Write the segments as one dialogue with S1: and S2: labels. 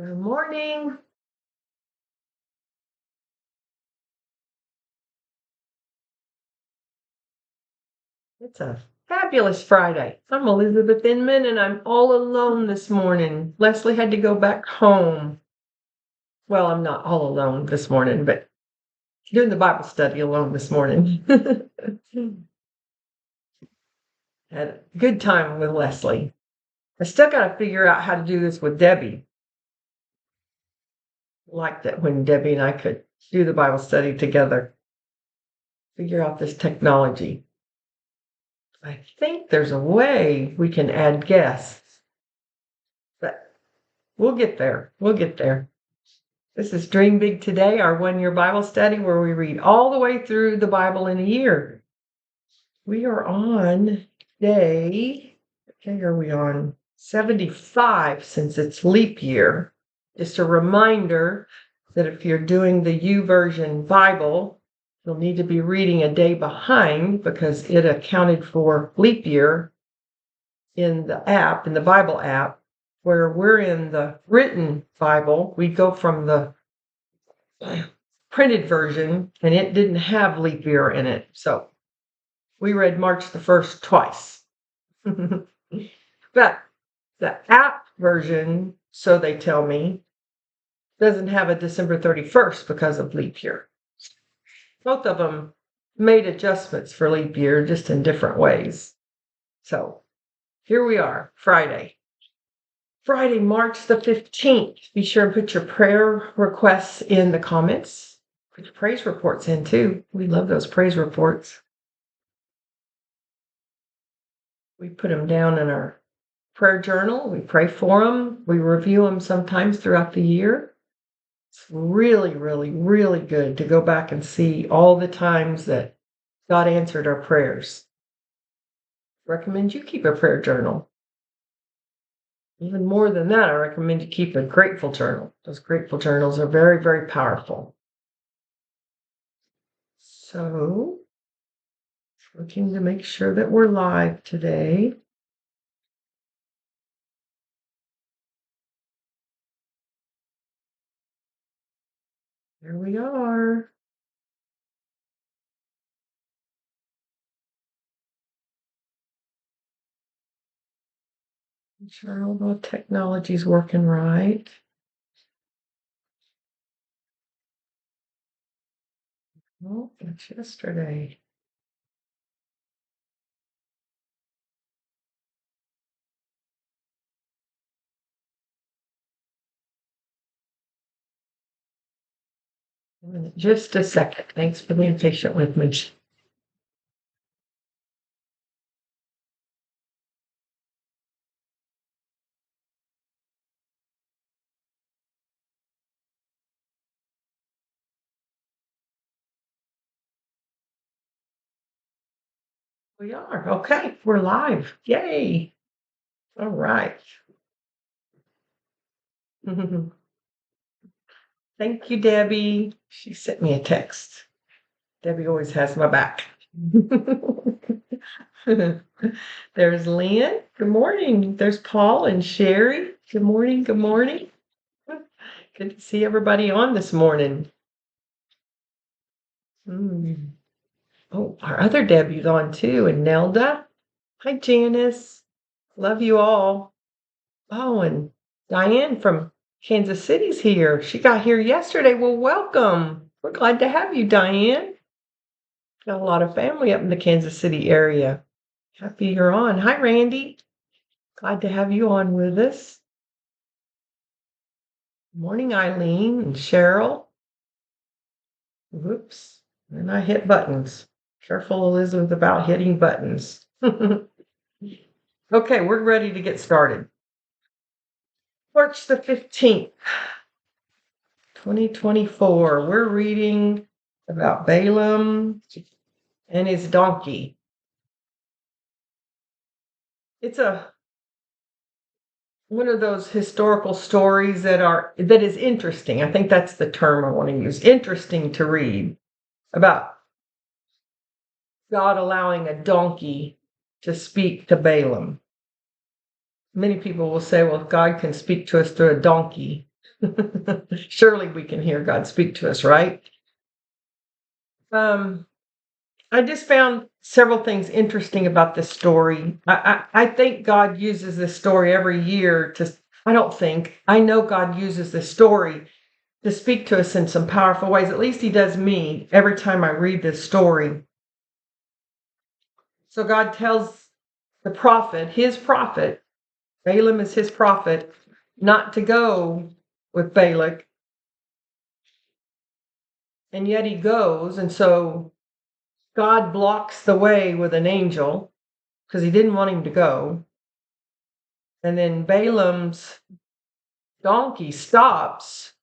S1: Good morning. It's a fabulous Friday. I'm Elizabeth Inman and I'm all alone this morning. Leslie had to go back home. Well, I'm not all alone this morning, but doing the Bible study alone this morning. Had a good time with Leslie. I still got to figure out how to do this with Debbie. Like that when Debbie and I could do the Bible study together. Figure out this technology. I think there's a way we can add guests, but we'll get there. We'll get there. This is Dream Big Today, our 1-year Bible study where we read all the way through the Bible in a year. We are on day, okay, are we on 75 since it's leap year? Just a reminder that if you're doing the YouVersion Bible, you'll need to be reading a day behind because it accounted for leap year in the app, in the Bible app, where we're in the written Bible. We go from the printed version and it didn't have leap year in it. So we read March the 1st twice. But the app version, so they tell me, doesn't have a December 31st because of leap year. Both of them made adjustments for leap year just in different ways. So here we are, Friday, March the 15th. Be sure and put your prayer requests in the comments. Put your praise reports in too. We love those praise reports. We put them down in our prayer journal. We pray for them. We review them sometimes throughout the year. It's really, really, really good to go back and see all the times that God answered our prayers. Recommend you keep a prayer journal. Even more than that, I recommend you keep a grateful journal. Those grateful journals are very, very powerful. So, looking to make sure that we're live today. There we are. Make sure all the technology's working right. Oh, that's yesterday. Just a second. Thanks for being patient with me. We are. Okay, we're live. Yay. All right. Thank you, Debbie. She sent me a text. Debbie always has my back. There's Lynn. Good morning. There's Paul and Sherry. Good morning. Good morning. Good to see everybody on this morning. Oh, our other Debbie's on too, and Nelda. Hi, Janice. Love you all. Oh, and Diane from Kansas City's here. She got here yesterday. Well, welcome. We're glad to have you, Diane. Got a lot of family up in the Kansas City area. Happy you're on. Hi, Randy. Glad to have you on with us. Good morning, Eileen and Cheryl. Whoops. And I hit buttons. Careful, Elizabeth, about hitting buttons. Okay, we're ready to get started. March the 15th, 2024. We're reading about Balaam and his donkey. It's one of those historical stories that is interesting. I think that's the term I want to use. Interesting to read about God allowing a donkey to speak to Balaam. Many people will say, well, if God can speak to us through a donkey, Surely we can hear God speak to us, right? I just found several things interesting about this story. I think God uses this story every year to, I know God uses this story to speak to us in some powerful ways. At least He does me every time I read this story. So God tells the prophet, his prophet, Balaam is his prophet, not to go with Balak. And yet he goes. And so God blocks the way with an angel because he didn't want him to go. And then Balaam's donkey stops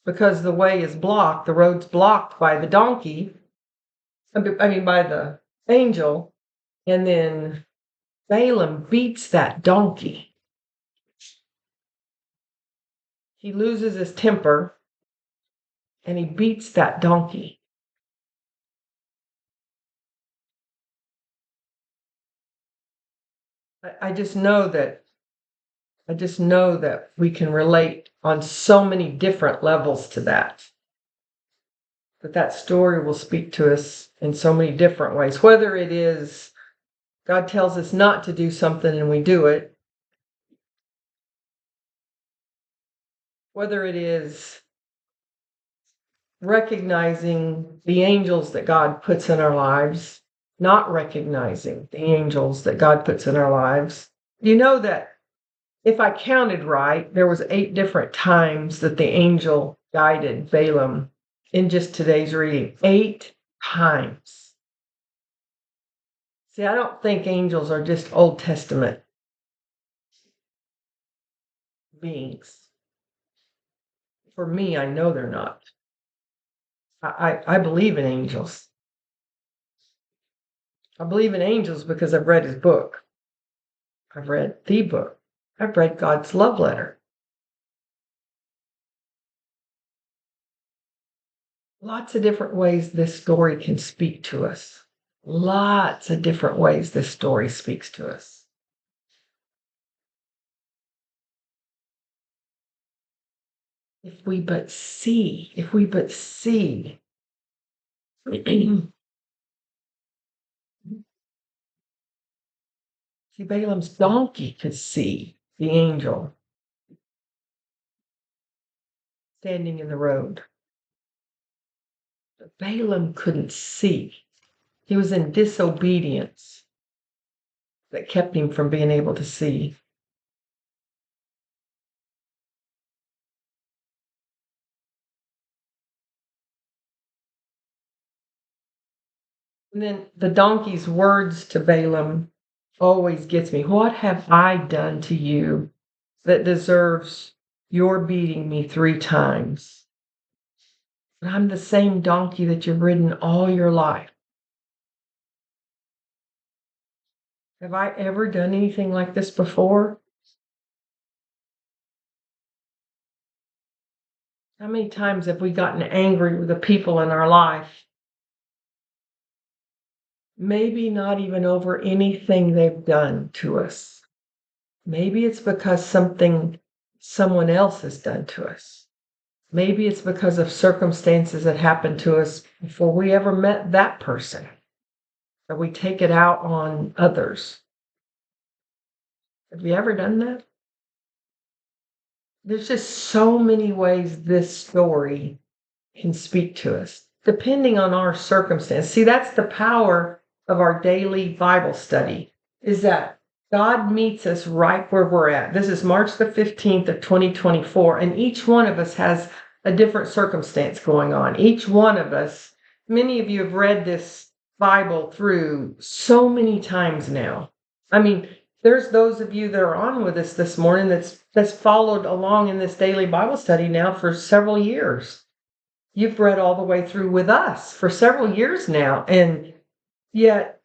S1: because the way is blocked. The road's blocked by the donkey. By the angel. And then Balaam beats that donkey. He loses his temper and he beats that donkey. I just know that we can relate on so many different levels to that. That story will speak to us in so many different ways. Whether it is God tells us not to do something and we do it, whether it is recognizing the angels that God puts in our lives, not recognizing the angels that God puts in our lives. You know that if I counted right, there was 8 different times that the angel guided Balaam in just today's reading. 8 times. See, I don't think angels are just Old Testament beings. For me, I know they're not. I believe in angels. I believe in angels because I've read his book. I've read the book. I've read God's love letter. Lots of different ways this story can speak to us. Lots of different ways this story speaks to us. If we but see. See, Balaam's donkey could see the angel standing in the road. But Balaam couldn't see. He was in disobedience that kept him from being able to see. And then the donkey's words to Balaam always gets me. What have I done to you that deserves your beating me 3 times? But I'm the same donkey that you've ridden all your life. Have I ever done anything like this before? How many times have we gotten angry with the people in our life? Maybe not even over anything they've done to us. Maybe it's because someone else has done to us. Maybe it's because of circumstances that happened to us before we ever met that person, that we take it out on others. Have you ever done that? There's just so many ways this story can speak to us, depending on our circumstance. See, that's the power of our daily Bible study, is that God meets us right where we're at. This is March the 15th of 2024, and each one of us has a different circumstance going on. Each one of us, many of you have read this Bible through so many times now. There's those of you that are on with us this morning that's followed along in this daily Bible study now for several years. You've read all the way through with us for several years now, and yet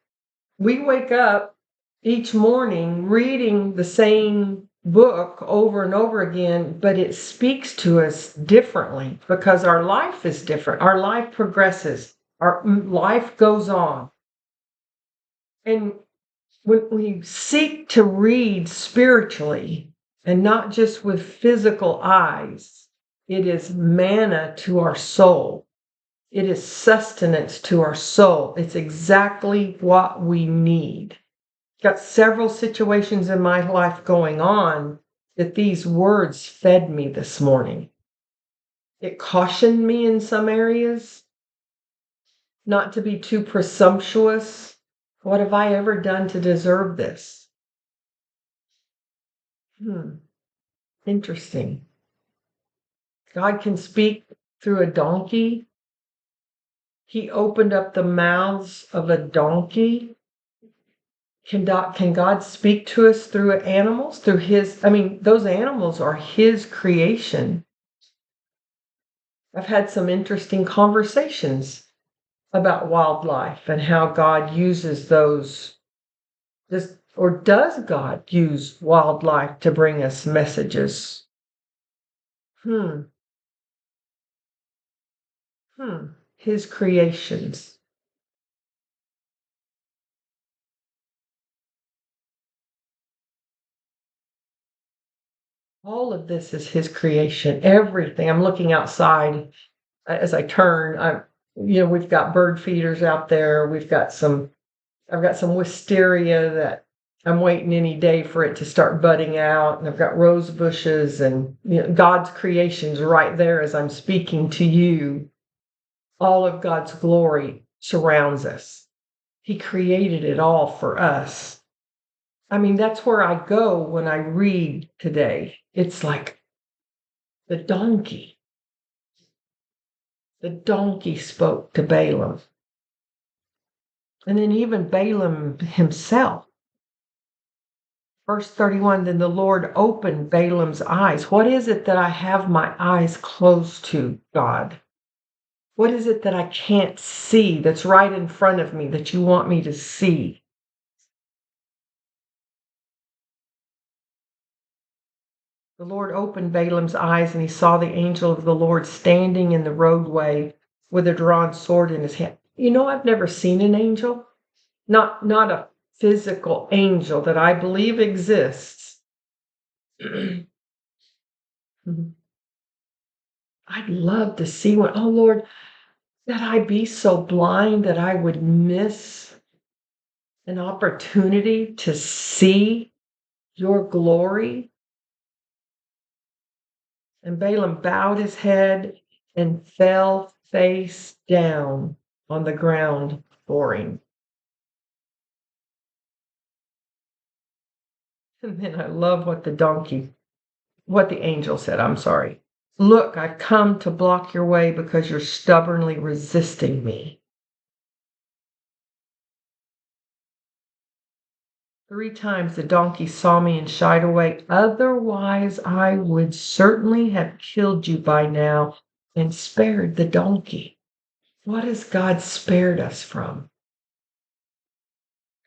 S1: we wake up each morning reading the same book over and over again, but it speaks to us differently because our life is different. Our life progresses. Our life goes on. And when we seek to read spiritually and not just with physical eyes, It is manna to our soul. It is sustenance to our soul. It's exactly what we need. Got several situations in my life going on that these words fed me this morning. It cautioned me in some areas not to be too presumptuous. What have I ever done to deserve this? Interesting. God can speak through a donkey. He opened up the mouths of a donkey. Can God speak to us through animals? Through those animals are his creation. I've had some interesting conversations about wildlife and how God uses those. Does God use wildlife to bring us messages? His creations. All of this is his creation. Everything. I'm looking outside as I turn. We've got bird feeders out there. I've got some wisteria that I'm waiting any day for it to start budding out. And I've got rose bushes and God's creations right there as I'm speaking to you. All of God's glory surrounds us. He created it all for us. That's where I go when I read today. It's like the donkey. The donkey spoke to Balaam. And then even Balaam himself. Verse 31, then the Lord opened Balaam's eyes. What is it that I have my eyes closed to, God? What is it that I can't see that's right in front of me that you want me to see? The Lord opened Balaam's eyes, and he saw the angel of the Lord standing in the roadway with a drawn sword in his hand. I've never seen an angel, not a physical angel that I believe exists. I'd love to see one. Oh, Lord, that I be so blind that I would miss an opportunity to see your glory. And Balaam bowed his head and fell face down on the ground before him. And then I love what the angel said. I'm sorry. Look, I've come to block your way because you're stubbornly resisting me. 3 times the donkey saw me and shied away. Otherwise, I would certainly have killed you by now and spared the donkey. What has God spared us from?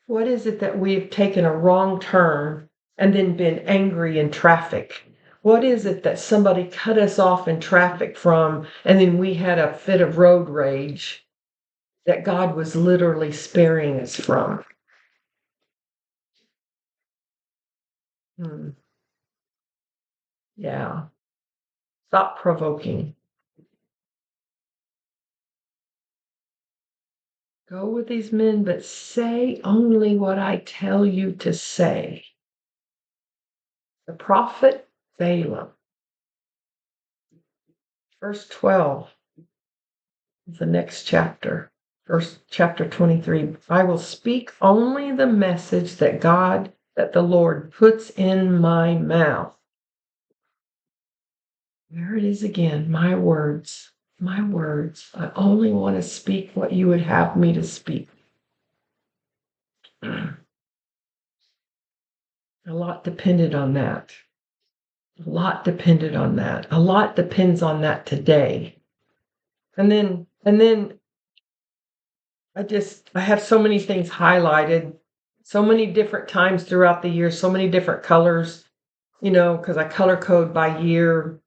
S1: What is it that we've taken a wrong turn and then been angry in traffic? What is it that somebody cut us off in traffic from, and then we had a fit of road rage that God was literally sparing us from? Yeah. Thought-provoking. Go with these men, but say only what I tell you to say. The prophet Balaam. Verse 12 of the next chapter. Chapter 23. I will speak only the message that the Lord puts in my mouth. There it is again, my words. My words. I only want to speak what you would have me to speak. A lot depended on that. A lot depended on that. A lot depends on that today. And then I have so many things highlighted, so many different times throughout the year, so many different colors, because I color code by year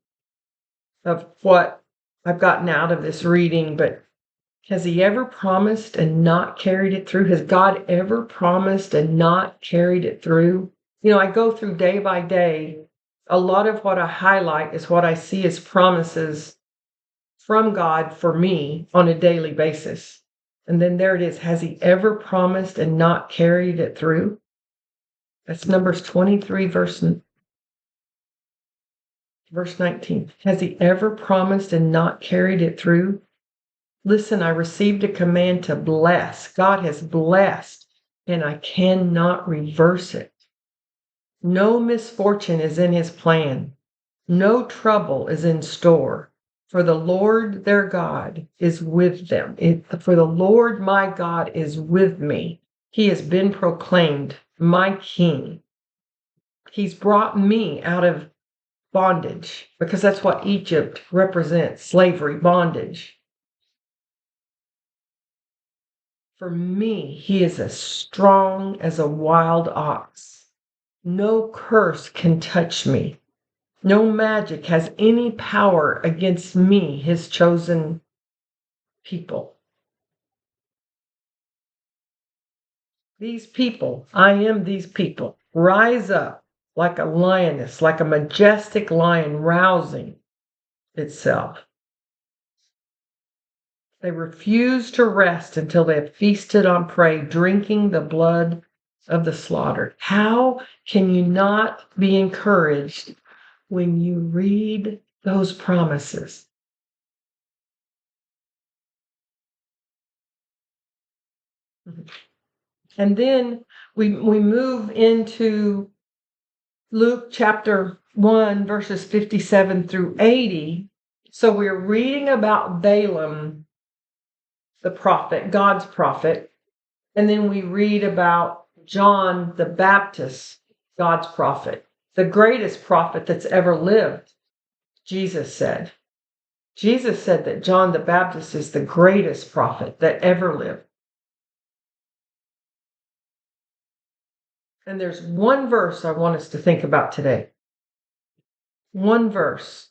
S1: of what I've gotten out of this reading. But has he ever promised and not carried it through? Has God ever promised and not carried it through? I go through day by day A lot of what I highlight is what I see as promises from God for me on a daily basis. And then there it is. Has he ever promised and not carried it through? That's Numbers 23, verse 19. Has he ever promised and not carried it through? Listen, I received a command to bless. God has blessed, and I cannot reverse it. No misfortune is in his plan. No trouble is in store. For the Lord their God is with them. For the Lord my God is with me. He has been proclaimed my king. He's brought me out of bondage, because that's what Egypt represents, slavery, bondage. For me, he is as strong as a wild ox. No curse can touch me. No magic has any power against me, his chosen people. These people, I am these people, rise up like a lioness, like a majestic lion rousing itself. They refuse to rest until they have feasted on prey, drinking the blood of the slaughtered. How can you not be encouraged when you read those promises? And then we move into Luke chapter 1, verses 57 through 80. So we're reading about Balaam, the prophet, God's prophet. And then we read about John the Baptist, God's prophet, the greatest prophet that's ever lived, Jesus said. Jesus said that John the Baptist is the greatest prophet that ever lived. And there's one verse I want us to think about today. One verse.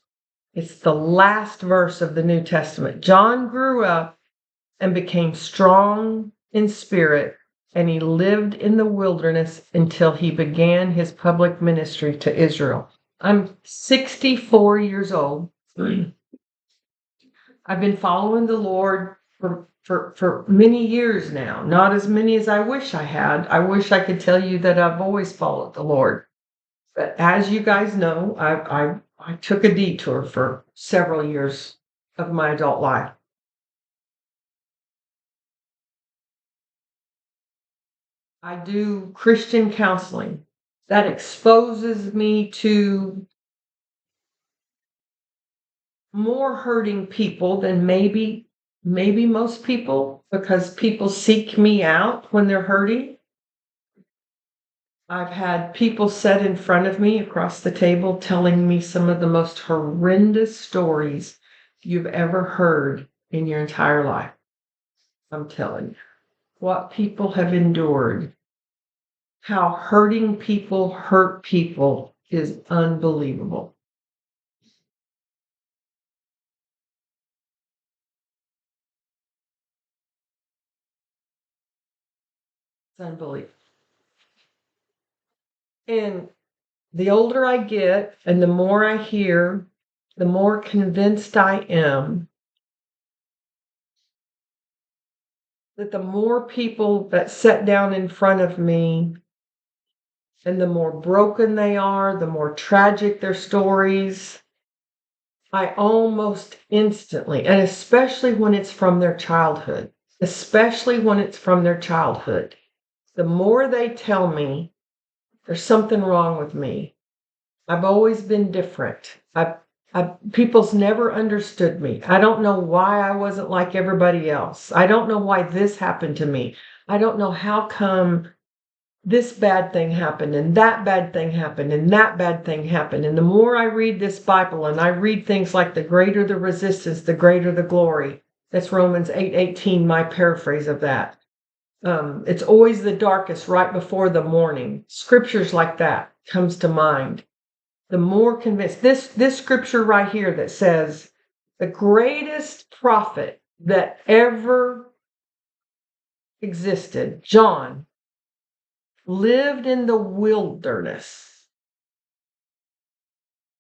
S1: It's the last verse of the New Testament. John grew up and became strong in spirit, and he lived in the wilderness until he began his public ministry to Israel. I'm 64 years old. I've been following the Lord for many years now, not as many as I wish I had. I wish I could tell you that I've always followed the Lord. But as you guys know, I took a detour for several years of my adult life. I do Christian counseling that exposes me to more hurting people than maybe most people, because people seek me out when they're hurting. I've had people sit in front of me across the table telling me some of the most horrendous stories you've ever heard in your entire life. I'm telling you, what people have endured, how hurting people hurt people is unbelievable. It's unbelievable. And the older I get and the more I hear, the more convinced I am that the more people that sit down in front of me and the more broken they are, the more tragic their stories, I almost instantly, and especially when it's from their childhood, the more they tell me there's something wrong with me. I've always been different. People's never understood me. I don't know why I wasn't like everybody else. I don't know why this happened to me. I don't know how come this bad thing happened and that bad thing happened and that bad thing happened. And the more I read this Bible and I read things like the greater the resistance, the greater the glory. That's Romans 8:18, my paraphrase of that. It's always the darkest right before the morning. Scriptures like that comes to mind. The more convinced, this scripture right here that says the greatest prophet that ever existed, John, lived in the wilderness.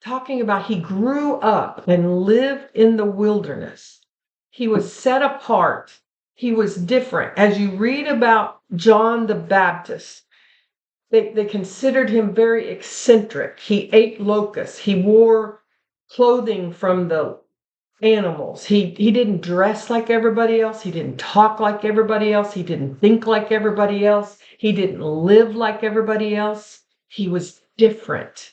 S1: talking about he grew up and lived in the wilderness. He was set apart. He was different. As you read about John the Baptist, they considered him very eccentric. He ate locusts. He wore clothing from the animals. He didn't dress like everybody else. He didn't talk like everybody else. He didn't think like everybody else. He didn't live like everybody else. He was different.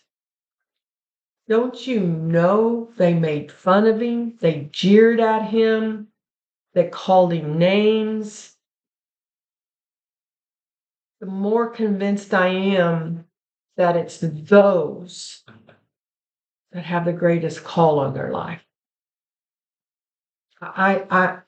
S1: Don't you know they made fun of him? They jeered at him. They called him names. The more convinced I am that it's those that have the greatest call on their life. I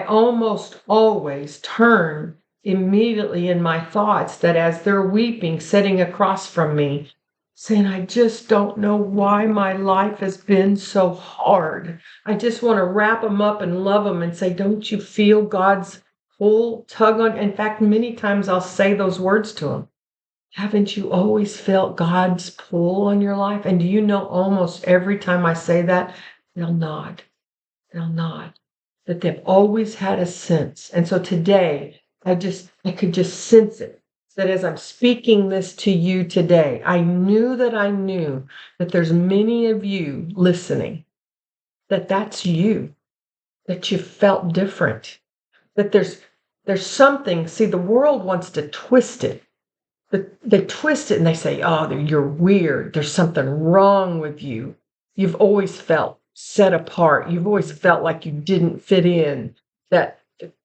S1: almost always turn immediately in my thoughts that as they're weeping, sitting across from me, saying, I just don't know why my life has been so hard. I just want to wrap them up and love them and say, don't you feel God's full tug on? In fact, many times I'll say those words to them. Haven't you always felt God's pull on your life? And do you know almost every time I say that, they'll nod. They'll nod. That they've always had a sense. And so today, I could just sense it. That as I'm speaking this to you today, I knew that there's many of you listening, that that's you, that you felt different, that there's something. See, the world wants to twist it. They twist it and they say, oh, you're weird. There's something wrong with you. You've always felt set apart. You've always felt like you didn't fit in, that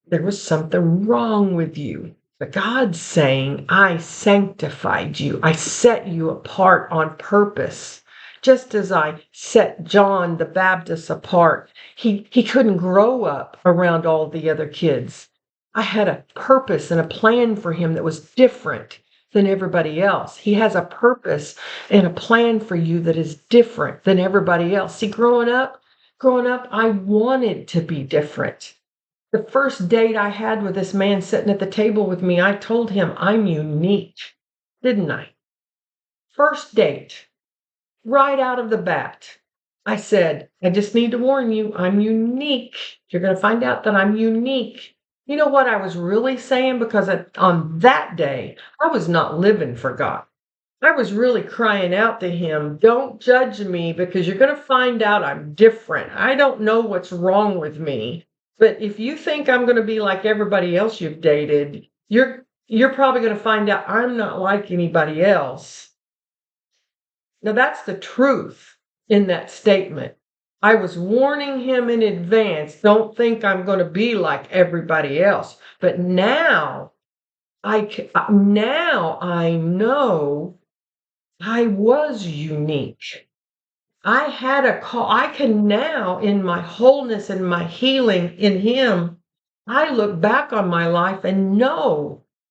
S1: there was something wrong with you. But God's saying, I sanctified you. I set you apart on purpose. Just as I set John the Baptist apart, he couldn't grow up around all the other kids. I had a purpose and a plan for him that was different than everybody else. He has a purpose and a plan for you that is different than everybody else. See, growing up, I wanted to be different. The first date I had with this man sitting at the table with me, I told him I'm unique, didn't I? First date, right out of the bat. I said, I just need to warn you, I'm unique. You're going to find out that I'm unique. You know what I was really saying? Because on that day, I was not living for God. I was really crying out to him, don't judge me because you're going to find out I'm different. I don't know what's wrong with me. But if you think I'm going to be like everybody else you've dated, you're probably going to find out I'm not like anybody else. Now, that's the truth in that statement. I was warning him in advance, don't think I'm going to be like everybody else. But now I know I was unique. I had a call. I can now, in my wholeness and my healing in him, I look back on my life and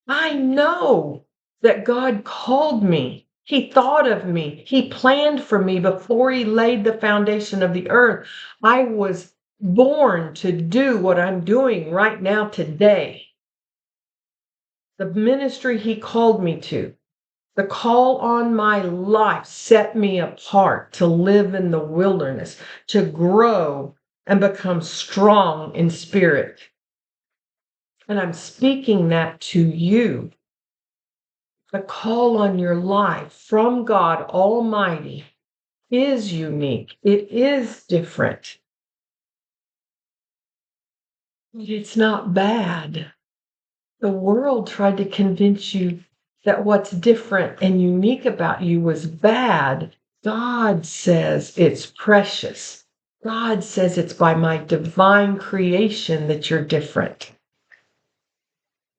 S1: I know that God called me. He thought of me. He planned for me before he laid the foundation of the earth. I was born to do what I'm doing right now today. The ministry he called me to. The call on my life set me apart to live in the wilderness, to grow and become strong in spirit. And I'm speaking that to you. The call on your life from God Almighty is unique. It is different. But it's not bad. The world tried to convince you that what's different and unique about you was bad. God says it's precious. God says it's by my divine creation that you're different.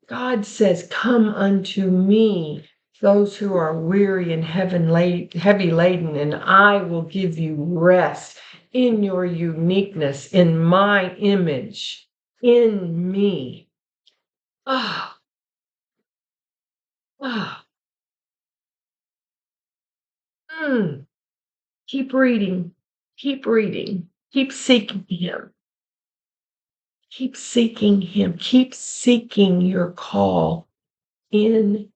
S1: God says, come unto me, those who are weary and heavy laden, and I will give you rest in your uniqueness, in my image, in me. Ah, ah. Keep reading, keep reading, keep seeking him. Keep seeking him. Keep seeking your call in